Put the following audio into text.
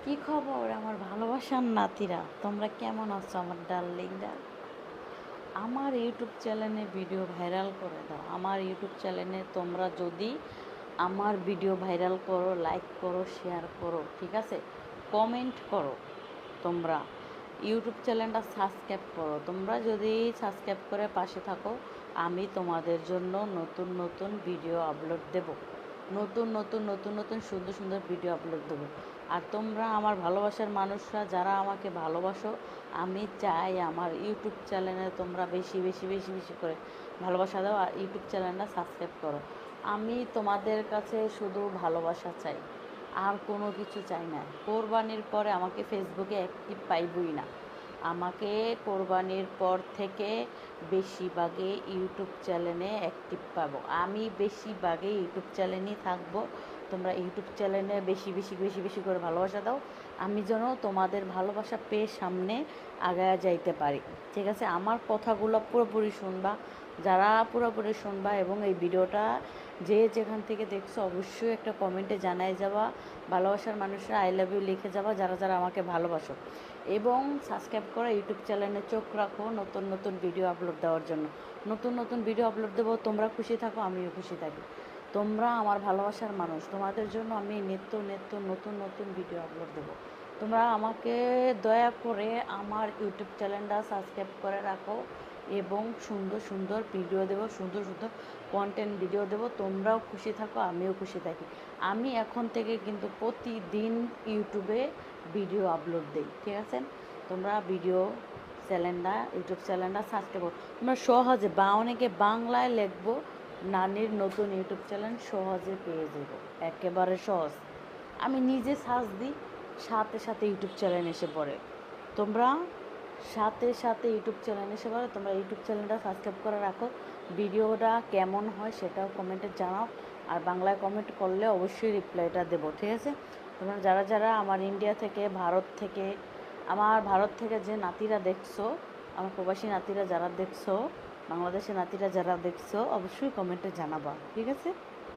কি খবর আমার ভালোবাসার নাতিরা, তোমরা কেমন আছো আমার ডার্লিংরা? আমার ইউটিউব চ্যানেলে ভিডিও ভাইরাল করে দাও। আমার ইউটিউব চ্যানেলে তোমরা যদি আমার ভিডিও ভাইরাল করো, লাইক করো, শেয়ার করো, ঠিক আছে, কমেন্ট করো, তোমরা ইউটিউব চ্যানেলটা সাবস্ক্রাইব করো। তোমরা যদি সাবস্ক্রাইব করে পাশে থাকো, আমি তোমাদের জন্য নতুন নতুন ভিডিও আপলোড দেব, নতুন নতুন নতুন নতুন সুন্দর সুন্দর ভিডিও আপলোড দেবো। আর তোমরা আমার ভালোবাসার মানুষরা যারা আমাকে ভালোবাসো, আমি চাই আমার ইউটিউব চ্যানেলে তোমরা বেশি বেশি বেশি বেশি করে ভালোবাসা দাও আর ইউটিউব চ্যানেলটা সাবস্ক্রাইব করো। আমি তোমাদের কাছে শুধু ভালোবাসা চাই, আর কোনো কিছু চাই না। কোরবানির পরে আমাকে ফেসবুকে অ্যাক্টিভ পাইবই না। আমাকে কোরবানির পর থেকে বেশিরভাগে ইউটিউব চ্যানেলে অ্যাক্টিভ পাবো। আমি বেশিরভাগে ইউটিউব চ্যানেলেই থাকবো। তোমরা ইউটিউব চ্যানেলে বেশি বেশি বেশি বেশি করে ভালোবাসা দাও, আমি যেন তোমাদের ভালোবাসা পেয়ে সামনে আগায় যাইতে পারি। ঠিক আছে, আমার কথাগুলো পুরোপুরি শুনবা, যারা পুরোপুরি শুনবা, এবং এই ভিডিওটা যে যেখান থেকে দেখছো অবশ্যই একটা কমেন্টে জানাই যাবা। ভালোবাসার মানুষরা আই লাভ ইউ লিখে যাবা যারা যারা আমাকে ভালোবাসো, এবং সাবস্ক্রাইব করে ইউটিউব চ্যানেলে চোখ রাখো নতুন নতুন ভিডিও আপলোড দেওয়ার জন্য। নতুন নতুন ভিডিও আপলোড দেবো, তোমরা খুশি থাকো, আমিও খুশি থাকি। তোমরা আমার ভালোবাসার মানুষ, তোমাদের জন্য আমি নিত্য নিত্য নতুন নতুন ভিডিও আপলোড দেবো। তোমরা আমাকে দয়া করে আমার ইউটিউব চ্যানেলটা সাবস্ক্রাইব করে রাখো, এবং সুন্দর সুন্দর ভিডিও দেবো, সুন্দর সুন্দর কন্টেন্ট ভিডিও দেবো। তোমরাও খুশি থাকো, আমিও খুশি থাকি। আমি এখন থেকে কিন্তু প্রতিদিন ইউটিউবে ভিডিও আপলোড দিই, ঠিক আছে? তোমরা ভিডিও চ্যানেলটা, ইউটিউব চ্যানেলটা সাবস্ক্রাইব করো। তোমরা সহজে অনেকে বাংলায় লিখবো নানির নতুন ইউটিউব চ্যানেল, সহজে পেয়ে যাব, একেবারে সহজ। আমি নিজে সার্চ দিই, সাথে সাথে ইউটিউব চ্যানেল এসে পড়ে। তোমরা সাথে সাথে ইউটিউব চ্যানেল এসে পড়ে, তোমরা ইউটিউব চ্যানেলটা সাবস্ক্রাইব করে রাখো। ভিডিওটা কেমন হয় সেটাও কমেন্টে জানাও, আর বাংলায় কমেন্ট করলে অবশ্যই রিপ্লাইটা দেবো, ঠিক আছে? তোমরা যারা যারা আমার ইন্ডিয়া থেকে, ভারত থেকে, আমার ভারত থেকে যে নাতিরা দেখছো, আমার প্রবাসী নাতিরা যারা দেখছো, বাংলাদেশের নাতিরা যারা দেখছো, অবশ্যই কমেন্টে জানাবা, ঠিক আছে?